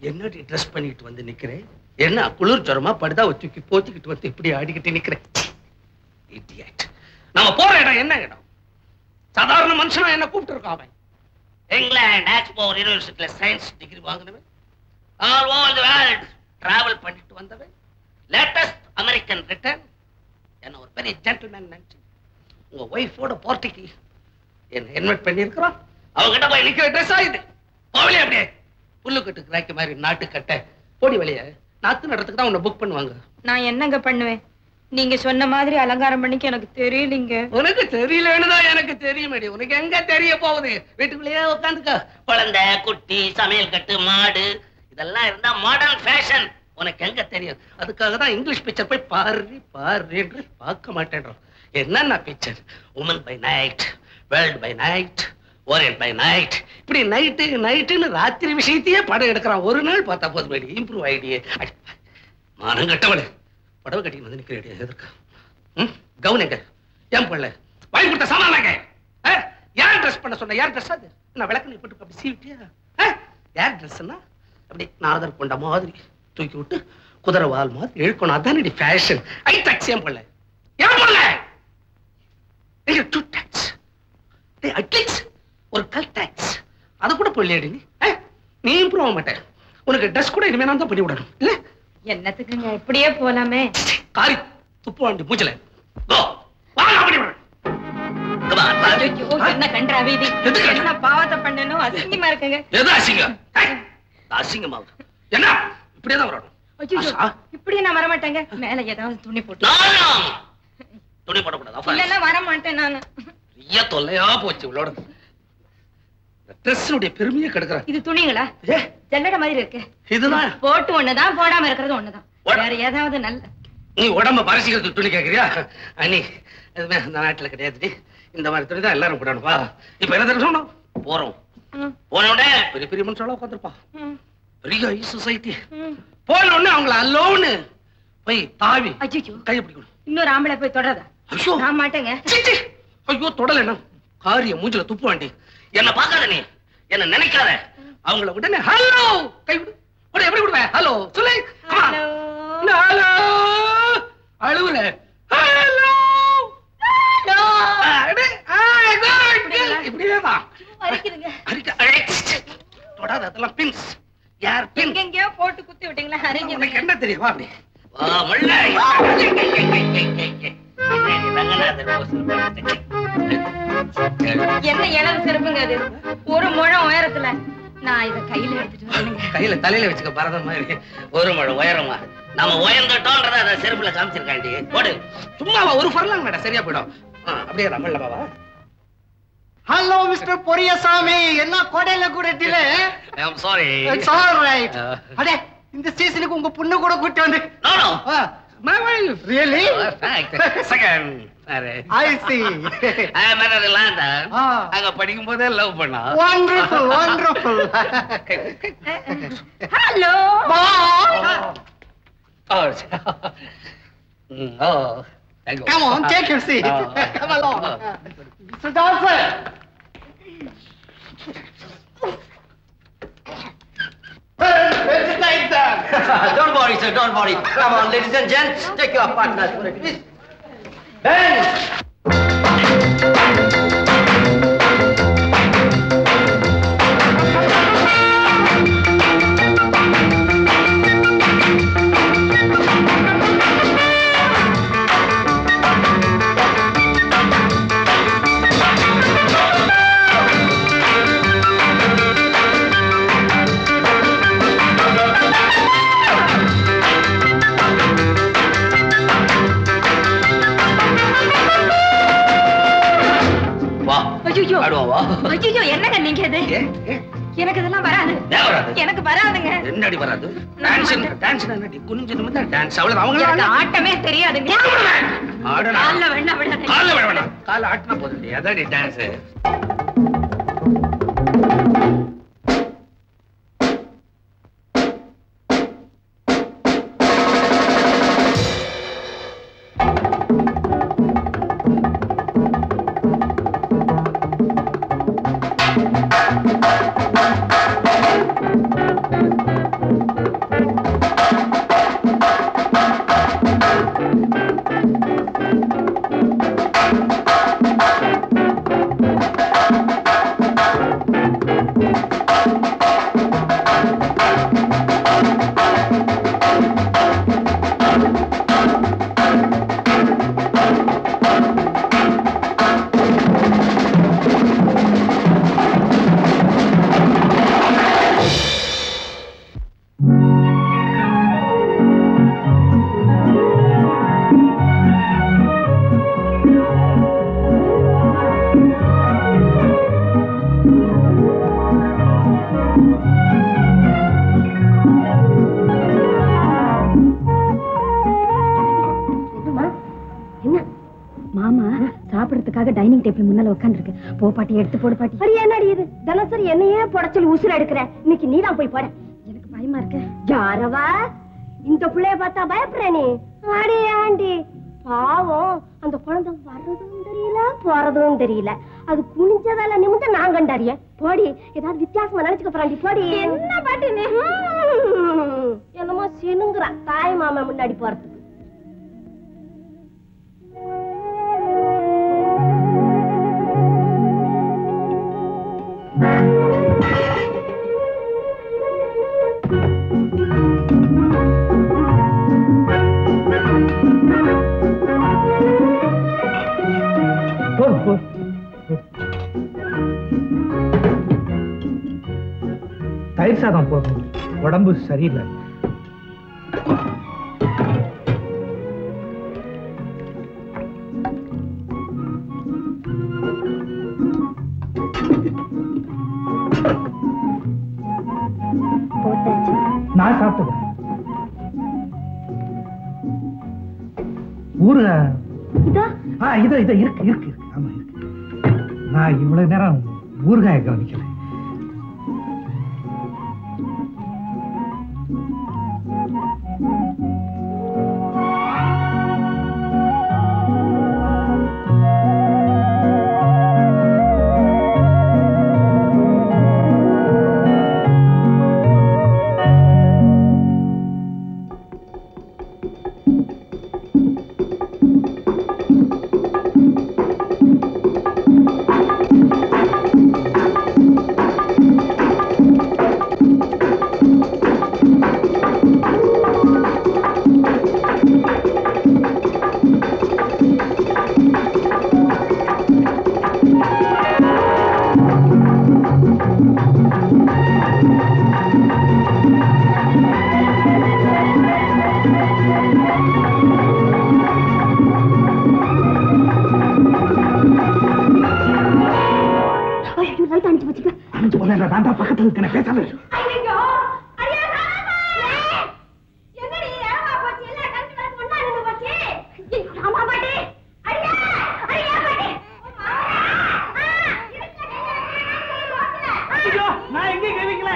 என்னடி ட்ரெஸ் பண்ணிட்டு வந்து நிக்கிறேன்? என்ன குளிர் ஜரமா படுதா தூக்கி போத்திக்கிட்டு வந்து இப்படி ஆடிக்கிட்டு நிக்கிறேன்? நம்ம போற இடம் என்ன இடம்? சாதாரண மனுஷனா என்ன கூப்பிட்டு இருக்கான் அவன். இங்கிலாந்து ஆக்ஸ்போர்ட் யூனிவர்சிட்டியில சயின்ஸ் டிகிரி வாங்கினவன், all over the world travel பண்ணிட்டு வந்தவன், லேட்டஸ்ட் அமெரிக்கன் ரிட்டர்ன். என்ன ஒரு பெரிய ஜென்டில்மேன் நினைச்சு உங்க ஒய்ஃபோட பார்ட்டிக்கு என்ன இன்வைட் பண்ணியிருக்கிறான். அவங்ககிட்ட போய் நிக்கிற ட்ரெஸ் ஆயுது அவளே அப்படியே புல்லு கட்டு கிராக்கி மாதிரி நாட்டு கட்ட போடி வெளியே நாத்து நடத்துக்கு தான் உன்னை புக் பண்ணுவாங்க. நான் என்னங்க பண்ணுவேன்? நீங்க சொன்ன மாதிரி அலங்காரம் பண்ணிக்க எனக்கு தெரியலீங்க. உனக்கு தெரியலன்னு தான் எனக்கு தெரியுமேடி. உனக்கு எங்க தெரிய போகுது? வீட்டுக்குள்ளேயே உட்காந்துக்க. குழந்தை குட்டி சமையல் கட்டு மாடு இதெல்லாம் இருந்தா மாடர்ன் ஃபேஷன். உனக்கு எங்க தெரியும்? அதுக்காக தான் இங்கிலீஷ் பிக்சர் போய் பாரு பாரு என்று பார்க்க மாட்டேன்றோம். என்னன்னா picture? Woman by night, world by night, orient by night, இப்படி நைட்டு நைட்டுன்னு ராத்திரி விஷயத்தையே படம் எடுக்கிறான். ஒரு நாள் பார்த்தா போதும் மேடி, இம்ப்ரூவ் ஆயிடியே. மானம் கட்டவளே, படவை கட்டின்னு வந்து நிக்கிறேன். எதற்கு கவுனுங்க ஏன் பண்ணல? வாங்கி கொடுத்த சாமானாங்க யார் ட்ரெஸ் பண்ண சொன்ன? யார் ட்ரெஸ் அது? நான் விளக்கு போட்டு அப்படி சீவிட்டியா? யார் ட்ரெஸ்ன்னா அப்படி நாதர் கொண்ட மாதிரி தூக்கி விட்டு குதிரை வால் மாதிரி இழுக்கணும். அதான் ஃபேஷன். ஐ டாக்ஸ் ஏன் பண்ணல? ஏன் பண்ணல? அட்லீஸ்ட் ஒரு கல் டாக்ஸ் அதை கூட போடலையாடி நீ இம்ப்ரூவ் ஆக மாட்டேன். உனக்கு ட்ரெஸ் கூட இனிமே நான் தான் பண்ணி விடணும். இல்ல என்னத்துக்குங்க இப்படியே போலாமே? காரி துப்பு வாண்டி மூச்சல என்ன கண்டாவி என்ன பாவத்தை பண்ணணும்? அசிங்கமா இருக்குங்க. எது அசிங்கம்? அசிங்கமாவது என்ன? இப்படியேதான் வரணும். இப்படியே நான் வரமாட்டேங்க. மேல ஏதாவது துணி போட்டு துணி போடக்கூடாது. இல்லன்னா வர மாட்டேன் நானு. தொல்லையா போச்சு இவளோட. ட்ரெஸ்னுடைய பெருமையை கெடுக்கிறான். இது துணிங்களா? ஜல்லட மாதிரி இருக்கு. இதுதான் போட்டு ஒண்ணுதான், போடாம இருக்கிறது ஒண்ணுதான். வேற ஏதாவது நல்ல நீ உடம்ப பரிசிக்கிறதுக்கு துணி கேட்கறியா? அண்ணி எதுவுமே இந்த நாட்டுல கிடையாது. இந்த மாதிரி துணி தான் எல்லாரும் போடணும்பா. இப்ப என்ன தெரியும் போறோம் போனோடனே பெரிய பெரிய மனுஷால உட்காந்துருப்பான். பெரிய சொசைட்டி போனோடனே அவங்கள அல்லோன்னு போய் தாவி கையை பிடிக்கணும். இன்னொரு ஆம்பளை போய் தொடரதா? ஐயோ நான் மாட்டேங்க. ஐயோ தொடல என்ன காரிய மூஞ்சில துப்பு வாண்டி. என்ன பார்க்காத, நீ என்ன நினைக்காத. அவங்கள உடனே ஹலோ கை விடு. எப்படி விடுவேன்? ஹலோ சொல்லு. ஹலோ அழுவுல ஹலோ இப்படியேதான் தொடாத. அதெல்லாம் பின்ஸ். யார் பின்? எங்கேயோ போட்டு குத்தி விட்டீங்களா? உனக்கு என்ன தெரியுமா? அப்படி என்ன இளவு செருப்புங்க அது? ஒரு முழம் உயரத்துல. நான் இத கையில எடுத்துட்டு வரேங்க. கையில தலையில வச்சுக்க பரதம் மாதிரி ஒரு முழம் உயரமா? நம்ம உயர்ந்தட்டோன்றத அந்த செருப்புல காமிச்சிருக்காண்டி. போடு சும்மாவா ஒரு ஃபர்லாங் மேடம் சரியா போயிடும். அப்படியே ரமல்ல பாவா. ஹலோ மிஸ்டர் பொரியசாமி, என்ன கோடையில கூட delay? I am sorry. It's all right. அடே இந்த சீசனுக்கு உங்க பொண்ணு கூட கூட்டி வந்து. No no my wife. Really? Second. I see. I met her in London. அங்க படிக்கும் போதே லவ் பண்ணா. Wonderful, wonderful. Hello. Oh. Oh. Come on, take your seat. Come along. Sit down, sir. Don't worry, sir, don't worry. Come on, ladies and gents, take your partners for it. Ben! ஐயோ என்னங்க நீங்க இது? எனக்கு இதெல்லாம் வராது. எனக்கு வராதுங்க. என்னடி வராது? டான்ஸ் டான்ஸ் என்னடி? குனிஞ்சு நிமிர்ந்தா டான்ஸ். அவ்வளவு அவங்க ஆட்டமே தெரியாதுங்க. ஆடணும். கால்ல வேணா விடாத. கால்ல வேணா. கால்ல ஆட்டினா போதும். அதாடி டான்ஸ். சாப்பிடறதுக்காக டைனிங் டேபிள் முன்னால உட்காந்துருக்கு. போ பாட்டி, எடுத்து போடு பாட்டி. அது என்னடி இது? தினசரி என்னையே புடச்சல் உசுர எடுக்கிற. இன்னைக்கு நீ தான் போய் போட. எனக்கு பயமா இருக்கு. யாரவா இந்த பிள்ளைய பார்த்தா பயப்படுற நீ? அடி ஆண்டி பாவம், அந்த குழந்தை வர்றதும் தெரியல போறதும் தெரியல. அது குனிஞ்சதால நிமிந்து நான் கண்டாரிய. போடி, ஏதாவது வித்தியாசமா நினைச்சுக்க போறாண்டி. போடி. என்ன பாட்டி என்னமோ சினுங்குறா தாய் மாமா முன்னாடி போறதுக்கு. தயிர் சாதம் போதும், உடம்பு சரியில்லை. நான் சாப்பிட்டேன். ஊறுகாய் இதோ இதோ இருக்கு இருக்கு. ஆமா இருக்கு. நான் இவ்வளவு நேரம் ஊறுகாயை கவனிக்கல. பக்கத்துல இருக்க பேசாத. நான் எங்கே கேட்கல.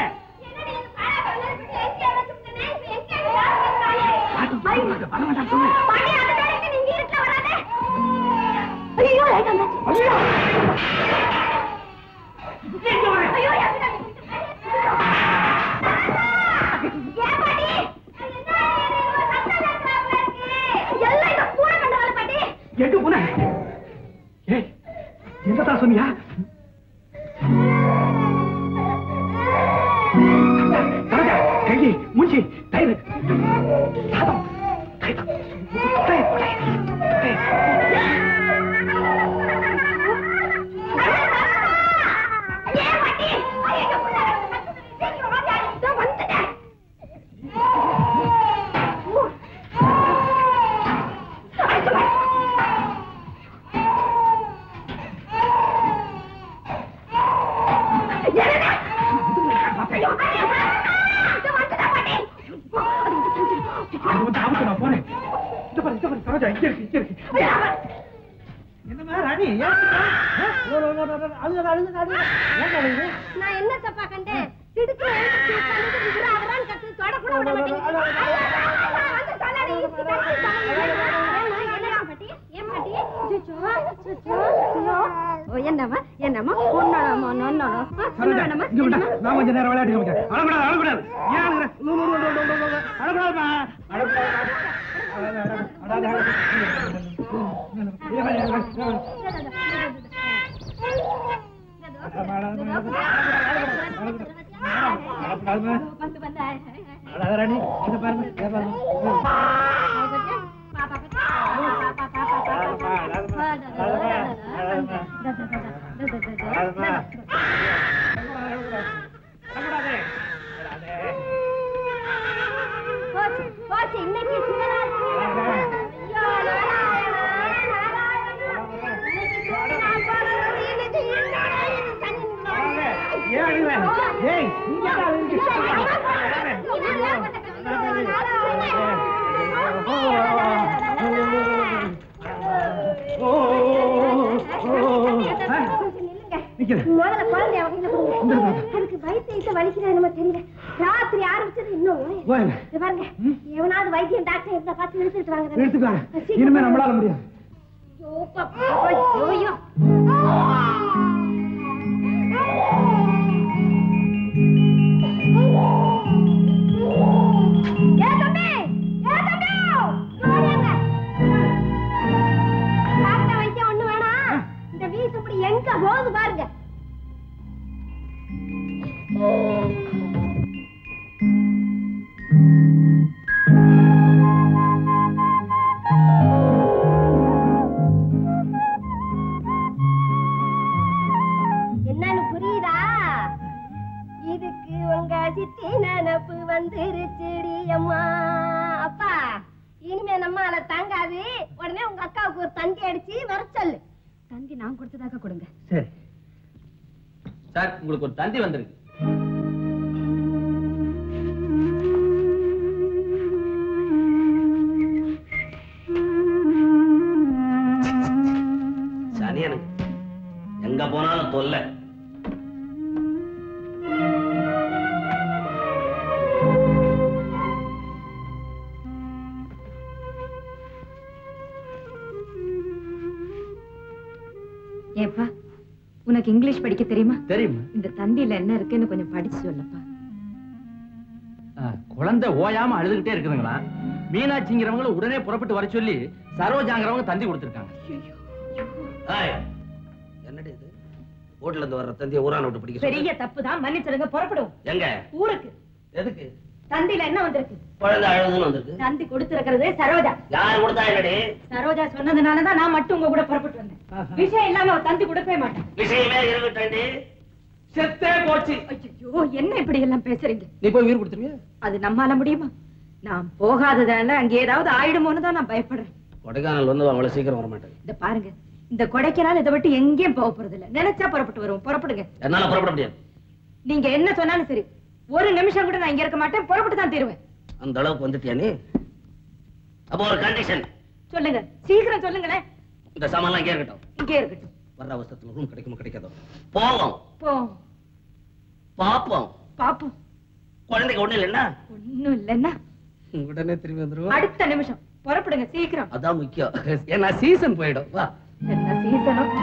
என்னதான் சொன்னியா? கையை மூஞ்சி தயிர் சாதம் நான் என்ன தப்பா கண்டேன்? என்னமா என்னமா நான் கொஞ்ச நேரம் விளையாட்டு அழக்கூடாது. வலிக்கிறேன். முதல்ல குழந்தைய வகையில கொடுங்க. அதுக்கு வயிற்று வலிக்கிறது நம்ம தெரியல. ராத்திரி ஆரம்பிச்சது இன்னும் போயங்க. இது பாருங்க, எவனாவது வைத்தியம் டாக்டர் இருந்தா பார்த்து எடுத்துட்டு வாங்க. எடுத்துக்காங்க. இனிமே நம்மளால முடியாது. ஐயோ எங்க போகுது பாருங்க. என்னன்னு புரியுதா? இதுக்கு உங்க சித்தி நினப்பு வந்துருச்சுடி அம்மா. அப்பா இனிமே நம்மால தாங்காது. உடனே உங்க அக்காவுக்கு ஒரு தந்தி அடிச்சு வர சொல்லு. தந்தி நான் கொடுத்ததாக கொடுங்க. சரி சார், உங்களுக்கு ஒரு தந்தி வந்திருக்கு. சனியனுக்கு எங்க போனாலும் தொல்லை. ஏப்பா, உனக்கு இங்கிலீஷ் படிக்க தெரியுமா? தெரியுமா? இந்த தந்தியில என்ன இருக்குன்னு கொஞ்சம் படிச்சு சொல்லப்பா. குழந்தை ஓயாம அழுதுகிட்டே இருக்குதுங்களா? மீனாட்சிங்கிறவங்க உடனே புறப்பட்டு வர சொல்லி சரோஜாங்கிறவங்க தந்தி கொடுத்திருக்காங்க. என்னடி இது? ஊர்ல இருந்து வர்ற தந்தியை ஊரான விட்டு பிடிக்க பெரிய தப்புதான், மன்னிச்சிடுங்க. புறப்படுவோம். எங்க ஊருக்கு. எதுக்கு? தந்தியில என்ன வந்திருக்கு? குழந்தை அழுதுன்னு வந்திருக்கு. தந்தி கொடுத்திருக்கிறது சரோஜா. யார் கொடுத்தா? என்னடி சரோஜா சொன்னதுனாலதான் நான் மட்டும் உங்க கூட புறப்பட்டு வந்தேன். விஷயம் இல்லாம அவ தந்தி கொடுக்கவே மாட்டேன். விஷயமே இருக்கட்டேன்டி. செத்தே போச்சு. ஐயோ, என்ன இப்படி எல்லாம் பேசுறீங்க? நீ போய் உயிர் கொடுத்துருவியா? அது நம்மால முடியுமா? நான் போகாததால அங்க ஏதாவது ஆயிடுமோன்னு தான் நான் பயப்படுறேன். கொடைக்கானல் வந்து அவ்வளவு சீக்கிரம் வர மாட்டேன். இத பாருங்க, இந்த கொடைக்கானல் இதை விட்டு எங்கேயும் போக போறது இல்ல. நினைச்சா புறப்பட்டு வருவோம். புறப்படுங்க. என்னால புறப்பட முடியாது. நீங்க என்ன சொன்னாலும் சரி, ஒரு நிமிஷம் கூட நான் இங்க இருக்க மாட்டேன். புறப்பட்டு தான் தீருவேன். அந்த அளவுக்கு வந்துட்டியா நீ? அப்போ ஒரு கண்டிஷன் சொல்லுங்க, சீக்கிரம் சொல்லுங்களேன். இந்த சாமான்லாம் இங்கே இருக்கட்டும். இங்கே இருக்கட்டும். வர்ற அவசரத்துல ரூம் கிடைக்குமோ கிடைக்காதோ போவோம். போவோம். பாப்போம். பாப்போம். குழந்தைக்கு ஒண்ணு இல்லைன்னா ஒண்ணும் இல்லைன்னா உடனே திரும்பி வந்துருவோம். அடுத்த நிமிஷம் புறப்படுங்க சீக்கிரம். அதான் முக்கியம். ஏன்னா சீசன் போயிடும். வா. என்ன சீசனும்